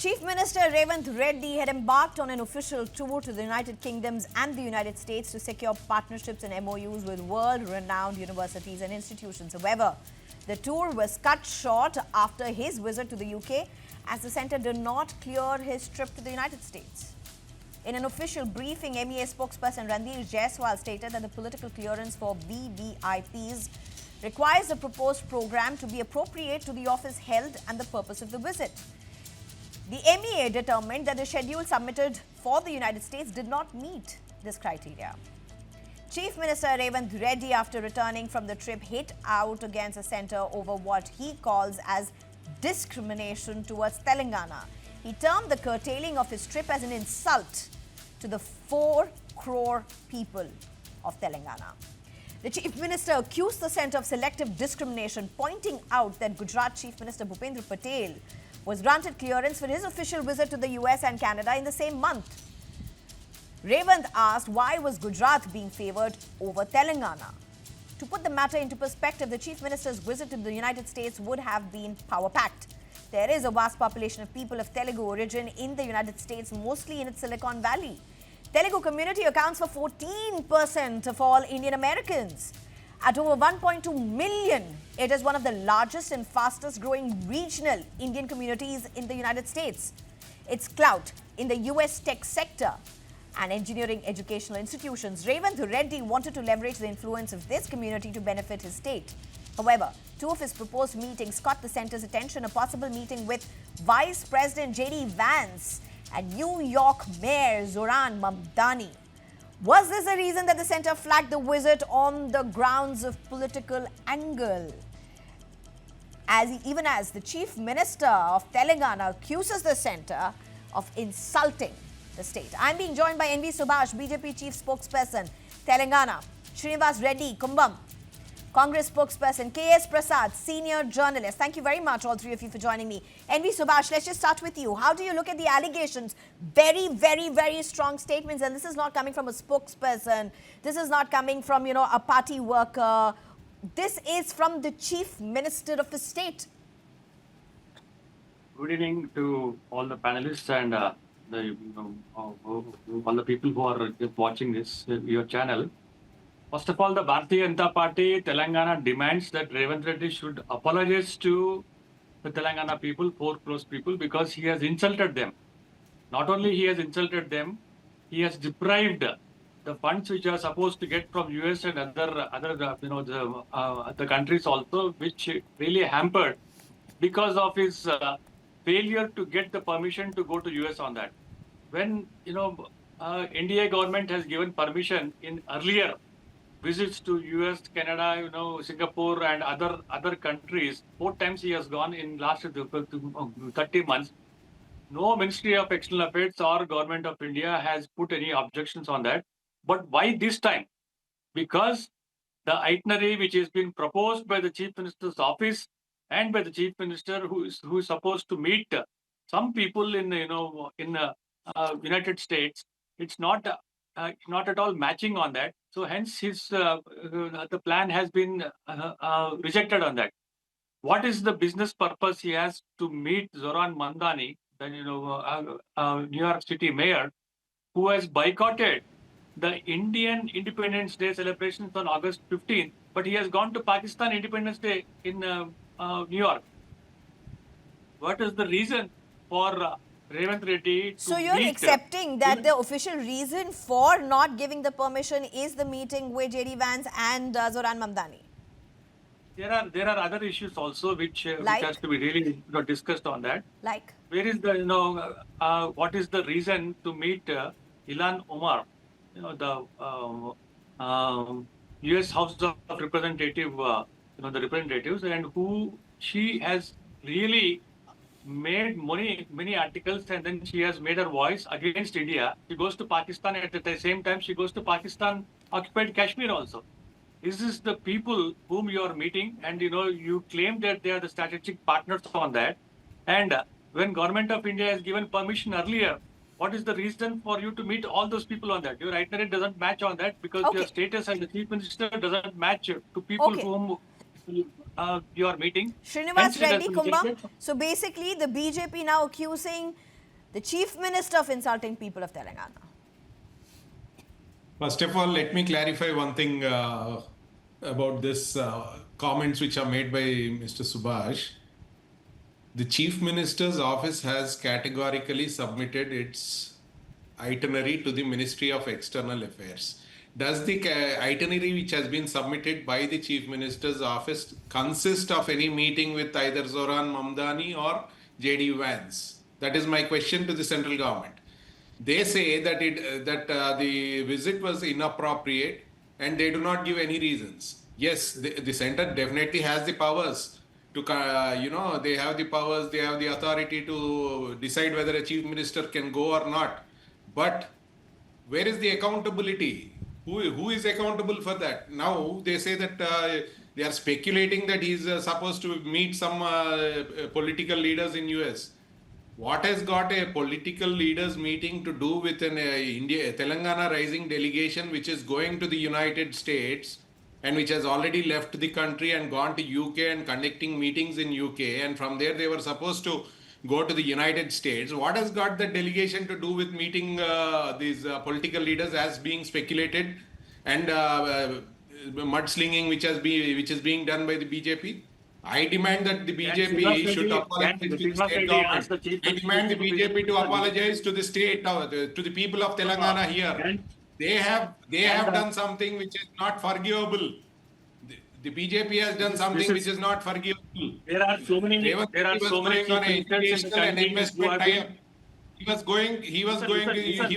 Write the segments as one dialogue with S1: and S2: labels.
S1: Chief Minister Revanth Reddy had embarked on an official tour to the United Kingdoms and the United States to secure partnerships and MOUs with world-renowned universities and institutions. However, the tour was cut short after his visit to the UK as the centre did not clear his trip to the United States. In an official briefing, MEA spokesperson Randhir Jaiswal stated that the political clearance for VVIPs requires the proposed program to be appropriate to the office held and the purpose of the visit. The MEA determined that the schedule submitted for the United States did not meet this criteria. Chief Minister Revanth Reddy, after returning from the trip, hit out against the centre over what he calls as discrimination towards Telangana. He termed the curtailing of his trip as an insult to the 4 crore people of Telangana. The Chief Minister accused the centre of selective discrimination, pointing out that Gujarat Chief Minister Bhupendra Patel was granted clearance for his official visit to the US and Canada in the same month. Revanth asked why was Gujarat being favoured over Telangana. To put the matter into perspective, the Chief Minister's visit to the United States would have been power-packed. There is a vast population of people of Telugu origin in the United States, mostly in its Silicon Valley. Telugu community accounts for 14% of all Indian Americans. At over 1.2 million, it is one of the largest and fastest growing regional Indian communities in the United States. Its clout in the US tech sector and engineering educational institutions, Revanth Reddy wanted to leverage the influence of this community to benefit his state. However, 2 of his proposed meetings caught the centre's attention: a possible meeting with Vice President Vance and New York Mayor Zohran Mamdani. Was this the reason that the centre flagged the visit on the grounds of political angle? Even as the Chief Minister of Telangana accuses the centre of insulting the state. I'm being joined by NV Subhash, BJP Chief Spokesperson, Telangana; Srinivas Reddy Kumbam, Congress spokesperson; KS Prasad, senior journalist. Thank you very much, all 3 of you, for joining me. NV Subhash, let's just start with you. How do you look at the allegations? Very, very, very strong statements, and this is not coming from a spokesperson. This is not coming from, a party worker. This is from the Chief Minister of the state.
S2: Good evening to all the panelists and all the people who are watching this, your channel. First of all, the Bharatiya Janata Party, Telangana, demands that Revanth Reddy should apologize to the Telangana people, 4 crore people, because he has insulted them. Not only he has insulted them, he has deprived the funds which are supposed to get from US and other countries also, which really hampered because of his failure to get the permission to go to US on that. When India government has given permission in earlier visits to US, Canada, Singapore and other countries, 4 times he has gone in last 30 months. No Ministry of External Affairs or Government of India has put any objections on that. But why this time? Because the itinerary which has been proposed by the Chief Minister's office and by the Chief Minister, who is supposed to meet some people in United States, it's not at all matching on that. So hence the plan has been rejected on that. What is the business purpose he has to meet Zohran Mamdani, the New York City mayor, who has boycotted the Indian Independence Day celebrations on August 15th, but he has gone to Pakistan Independence Day in New York? What is the reason for Revanth Reddy to
S1: So you're accepting that the official reason for not giving the permission is the meeting with Vance and Zohran Mamdani?
S2: There are other issues also which has to be really discussed on that.
S1: Like?
S2: Where is the what is the reason to meet Ilhan Omar, the U.S. House of Representative, the representatives, and who she has really made many articles, and then she has made her voice against India. She goes to Pakistan, at the same time she goes to Pakistan occupied Kashmir also. Is this the people whom you are meeting? And you claim that they are the strategic partners on that. And when Government of India has given permission earlier, what is the reason for you to meet all those people on that? Your itinerary doesn't match on that, because your status as the Chief Minister doesn't match to people whom you are meeting.
S1: Srinivas Reddy Kumbam. So basically, the BJP now accusing the Chief Minister for insulting people of Telangana?
S3: First of all, let me clarify one thing about this comments which are made by Mr. Subhash. The Chief Minister's office has categorically submitted its itinerary to the Ministry of External Affairs. Does the itinerary which has been submitted by the Chief Minister's office consist of any meeting with either Zohran, Mamdani or JD Vance? That is my question to the central government. They say that the visit was inappropriate and they do not give any reasons. Yes, the center definitely has the powers to, they have the powers, they have the authority to decide whether a chief minister can go or not. But where is the accountability? Who is accountable for that? Now they say that they are speculating that he is supposed to meet some political leaders in US. What has got a political leaders meeting to do with an Telangana Rising delegation which is going to the United States and which has already left the country and gone to UK and conducting meetings in UK, and from there they were supposed to go to the United States? What has got the delegation to do with meeting these political leaders as being speculated, and mudslinging which is being done by the BJP? I demand that the BJP should apologize to the state government. I demand the BJP to apologize to the state, to the people of Telangana here. They have done something which is not forgivable. The BJP has done something which is not forgivable.
S2: There are so many
S3: He was going looking at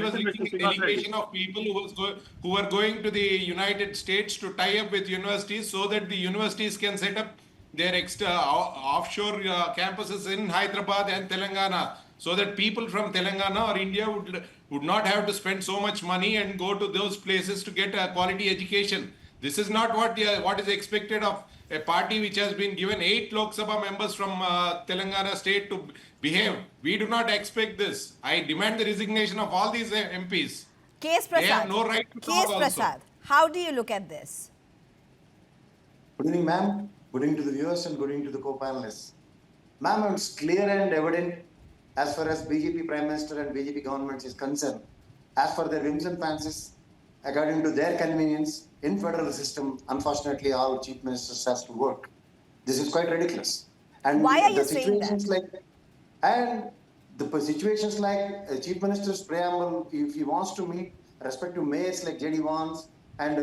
S3: delegation of people who were going to the United States to tie up with universities so that the universities can set up their offshore campuses in Hyderabad and Telangana, so that people from Telangana or India would not have to spend so much money and go to those places to get a quality education. This is not what is expected of a party which has been given 8 Lok Sabha members from Telangana state to behave. We do not expect this. I demand the resignation of all these MPs.
S1: K.S.
S3: They have
S1: Prasad,
S3: no right to
S1: K.S.
S3: talk also.
S1: Prasad, how do you look at this?
S4: Good evening, ma'am. Good evening to the viewers and good evening to the co-panelists. Ma'am, it's clear and evident as far as BJP Prime Minister and BJP government is concerned, as for their whims and fancies, according to their convenience, in federal system, unfortunately, all chief ministers has to work. This is quite ridiculous. And
S1: why are you saying that?
S4: The situations like a chief minister's preamble, if he wants to meet respective mayors like JD Vance, and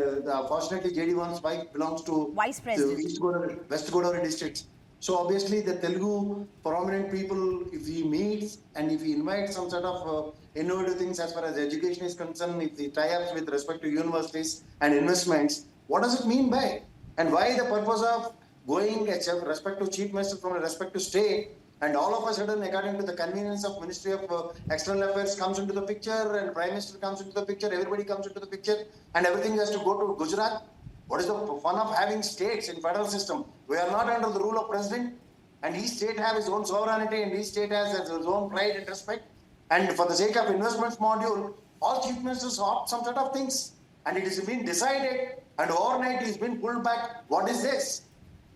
S4: fortunately JD Vance's wife belongs to
S1: Vice President.
S4: the West Godavari districts. So obviously the Telugu prominent people, if he meets and if he invites some sort of innovative things as far as education is concerned, if he tie-ups with respect to universities and investments, what does it mean by? And why the purpose of going respect to chief minister from a respective state, and all of a sudden, according to the convenience of Ministry of External Affairs comes into the picture, and Prime Minister comes into the picture, everybody comes into the picture, and everything has to go to Gujarat. What is the fun of having states in federal system? We are not under the rule of president, and each state has its own sovereignty, and each state has its own pride and respect. And for the sake of investments module, all chief ministers opt some sort of things, and it has been decided, and overnight it has been pulled back. What is this?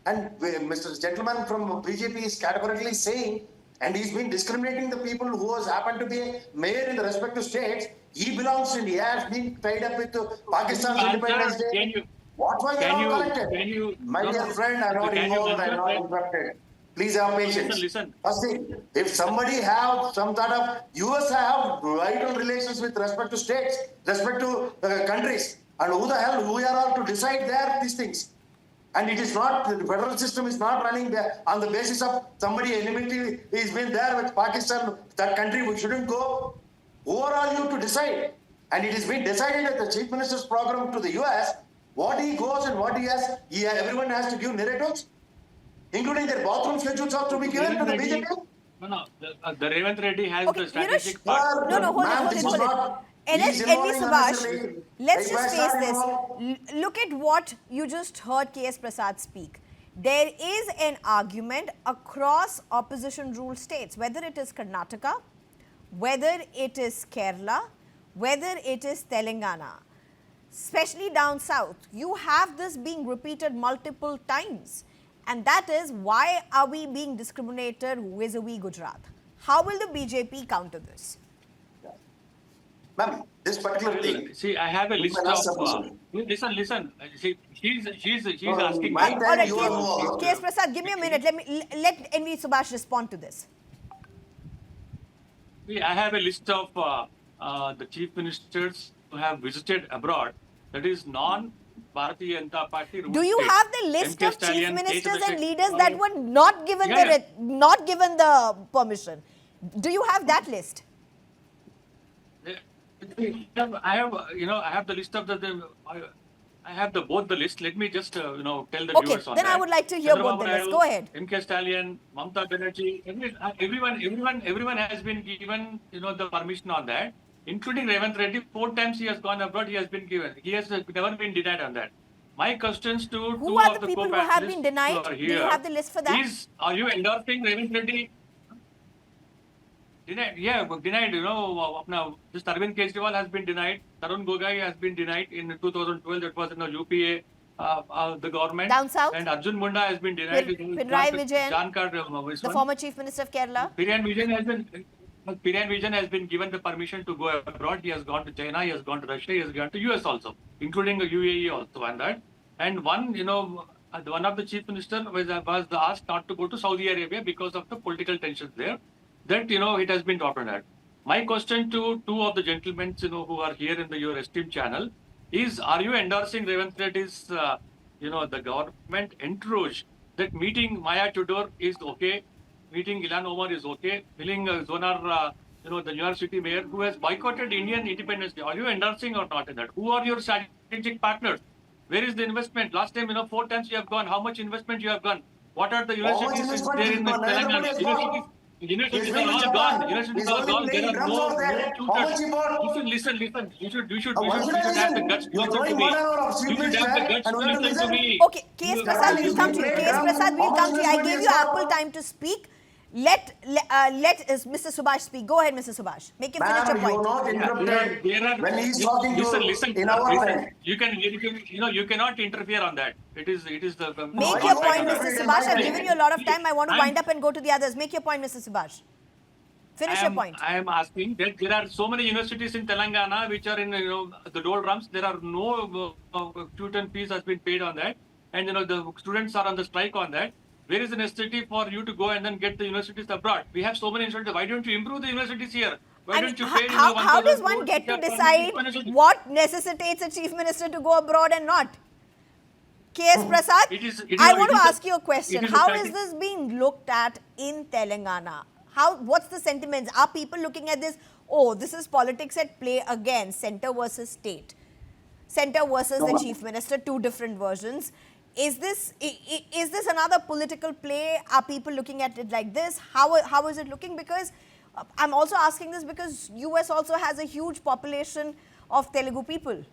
S4: And Mr. Gentleman from BJP is categorically saying, and he's been discriminating the people who has happened to be a mayor in the respective states. He belongs and he has been tied up with Pakistan's Independence Day. What were you all collected? My dear friend, I'm not involved, I'm not interrupted. Please have patience.
S2: Listen.
S4: First thing, if somebody have some sort of, US have vital relations with respect to states, respect to countries, and who the hell we are all to decide these things? And it is not, the federal system is not running there on the basis of somebody enmity is been there with Pakistan, that country we shouldn't go. Who are all you to decide? And it has been decided at the chief minister's program to the US, what he goes and what he has, everyone has to give narratives, including their bathroom schedules have to be given to the BJP.
S2: No, the Revanth Reddy has
S1: Okay,
S2: the strategic part.
S1: No, hold it. NV Subhash, let's just face this. Look at what you just heard K.S. Prasad speak. There is an argument across opposition rule states, whether it is Karnataka, whether it is Kerala, whether it is Telangana, especially down south. You have this being repeated multiple times. And that is, why are we being discriminated vis-a-vis Gujarat? How will the BJP counter this?
S4: Ma'am, this particular thing.
S2: See, I have a list
S4: cannot
S2: of.
S4: suppose.
S2: Listen. See, she's asking.
S4: My
S2: me.
S1: All right,
S4: you are no.
S1: KS Prasad, give me a minute. Let NV Subhash respond to this.
S2: See, I have a list of the chief ministers who have visited abroad. That is non-Bharatiya Janata Party.
S1: Do you
S2: state.
S1: have the list
S2: MK
S1: of chief
S2: Stallion,
S1: ministers
S2: K.
S1: and leaders that were not given
S2: Yeah.
S1: not given the permission? Do you have that list?
S2: I have the list of I have both the list. Let me just tell the
S1: Okay,
S2: viewers on
S1: then
S2: that.
S1: I would like to hear both the
S2: Chandrababu
S1: lists.
S2: Naidu,
S1: Go ahead.
S2: MK Stallion, Mamta Banerjee, everyone has been given the permission on that, including Revanth Reddy. 4 times he has gone abroad. He has been given. He has never been denied on that. My questions to
S1: Who
S2: two
S1: are
S2: of
S1: the
S2: the
S1: people who have been
S2: co-panelists
S1: denied?
S2: who are
S1: Do you
S2: here
S1: have the list for that?
S2: are you endorsing Revanth Reddy? Denied, yeah, denied. Now this Arvind Kejriwal has been denied. Tarun Gogai has been denied in 2012. That was in the UPA, the government.
S1: Down south?
S2: And Arjun Munda has been denied.
S1: Pinarayi Vijayan,
S2: Jankar,
S1: the former Chief Minister of Kerala.
S2: Pirian Vijayan has been given the permission to go abroad. He has gone to China. He has gone to Russia. He has gone to US also, including the UAE also, and that. And one of the chief minister was asked not to go to Saudi Arabia because of the political tensions there. That it has been dropped on that. My question to two of the gentlemen who are here in your esteemed channel is: are you endorsing Revanth Reddy's the government entourage that meeting Maya Tudor is okay, meeting Ilan Omar is okay, meeting Zohran, the New York City mayor who has boycotted Indian Independence Day? Are you endorsing or not in that? Who are your strategic partners? Where is the investment? Last time 4 times you have gone. How much investment you have gone? What are the universities there in Telangana? Universities are all gone. Universities are gone. There are no tutors. You should listen. You should have the guts to listen to me. You should have the guts to listen to me.
S1: Okay, KS Prasad, we'll come to you. KS Prasad, we'll come to you. I gave you ample time to speak. Let Mr. Subhash speak. Go ahead, Mr. Subhash. Make him finish your
S4: Ma'am, you are
S1: point.
S4: not interrupted when he's talking
S2: Listen.
S4: in our time.
S2: You cannot interfere on that. It is the.
S1: Make your point, Mr. Subhash. I've given you a lot of time. I want to wind up and go to the others. Make your point, Mr. Subhash. Finish your point.
S2: I am asking that there are so many universities in Telangana which are in the doldrums. There are no tuition fees has been paid on that, and the students are on the strike on that. Where is the necessity for you to go and then get the universities abroad? We have so many universities. Why don't you improve the universities here? Why don't you pay?
S1: How does one get to decide what necessitates a chief minister to go abroad and not? KS Prasad, I want to ask you a question. How is this being looked at in Telangana? What's the sentiments? Are people looking at this? Oh, this is politics at play again. Center versus state. Center versus the chief minister. 2 different versions. Is this another political play? Are people looking at it like this? How is it looking? Because I'm also asking this because US also has a huge population of Telugu people.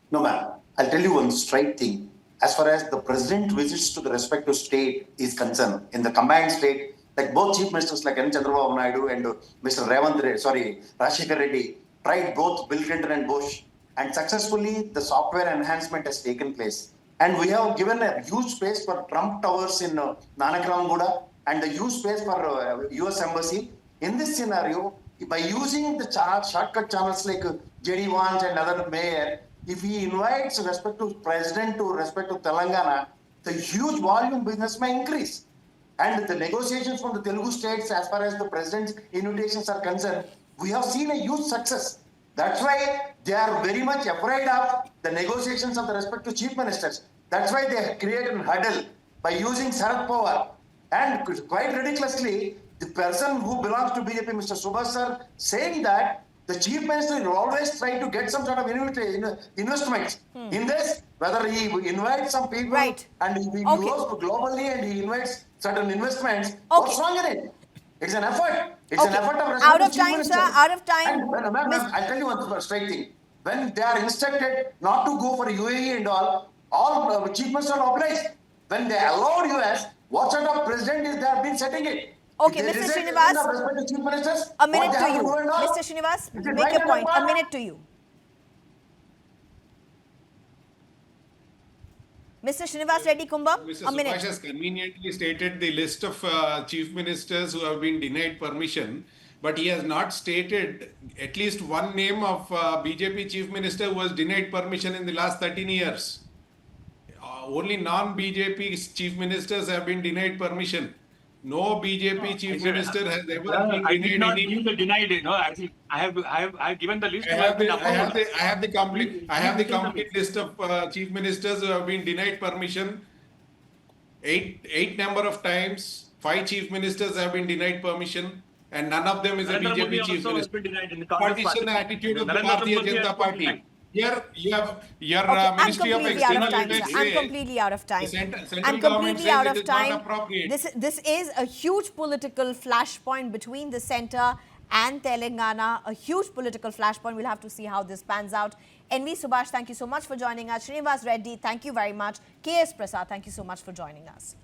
S4: No, ma'am. I'll tell you one straight thing. As far as the president visits to the respective state is concerned, in the combined state, like both chief ministers like N. Chandrababu Naidu and Mr. Rajshekar Reddy tried both Bill Clinton and Bush, and successfully the software enhancement has taken place. And we have given a huge space for Trump Towers in Nanakram and the huge space for US Embassy. In this scenario, by using the shortcut channels like J.D. Vance and other mayor, if he invites respective president to respect to Telangana, the huge volume business may increase. And the negotiations from the Telugu states, as far as the president's invitations are concerned, we have seen a huge success. That's why they are very much afraid of the negotiations of the respective chief ministers. That's why they created a huddle by using Sharad Pawar. And quite ridiculously, the person who belongs to BJP, Mr. Subhash sir, saying that the chief minister will always try to get some sort of investments in this, whether he invites some people and he goes globally and he invites certain investments. What's wrong in it? It's an effort. It's an effort of respect.
S1: Out of time, sir. Out of time.
S4: I'll tell you one straight thing. When they are instructed not to go for UAE and all chief ministers are obliged. When they allowed US, what sort of president is they have been setting it?
S1: Okay, Mr. Srinivas, a minute to you. Mr. Srinivas, make your point. A minute to you. Mr. Srinivas Reddy Kumbam,
S3: Mr.
S1: a minute.
S3: Subhash has conveniently stated the list of chief ministers who have been denied permission, but he has not stated at least one name of BJP chief minister who was denied permission in the last 13 years. Only non-BJP chief ministers have been denied permission. No BJP chief minister has ever been
S2: I did
S3: denied
S2: not
S3: any.
S2: give the denied. You know, actually, I have given the list.
S3: I have the complete list of chief ministers who have been denied permission. Eight number of times. 5 chief ministers have been denied permission, and none of them is a
S2: Narendra Modi
S3: BJP chief
S2: also has
S3: minister.
S2: been denied in the Congress
S3: Partisan
S2: party.
S3: attitude of the
S2: Narendra
S3: Bharatiya
S2: Modi has
S3: Janata
S2: been
S3: Party.
S2: denied.
S3: Here you have your
S1: Okay, I'm
S3: Ministry of
S1: completely out
S3: External
S1: of time,
S3: Affairs
S1: sir. I'm
S3: say
S1: completely out of time.
S3: the central
S1: I'm
S3: government
S1: completely
S3: says
S1: out
S3: it
S1: of
S3: is not
S1: time.
S3: appropriate.
S1: This is a huge political flashpoint between the centre and Telangana. A huge political flashpoint. We'll have to see how this pans out. NV Subhash, thank you so much for joining us. Srinivas Reddy, thank you very much. KS Prasad, thank you so much for joining us.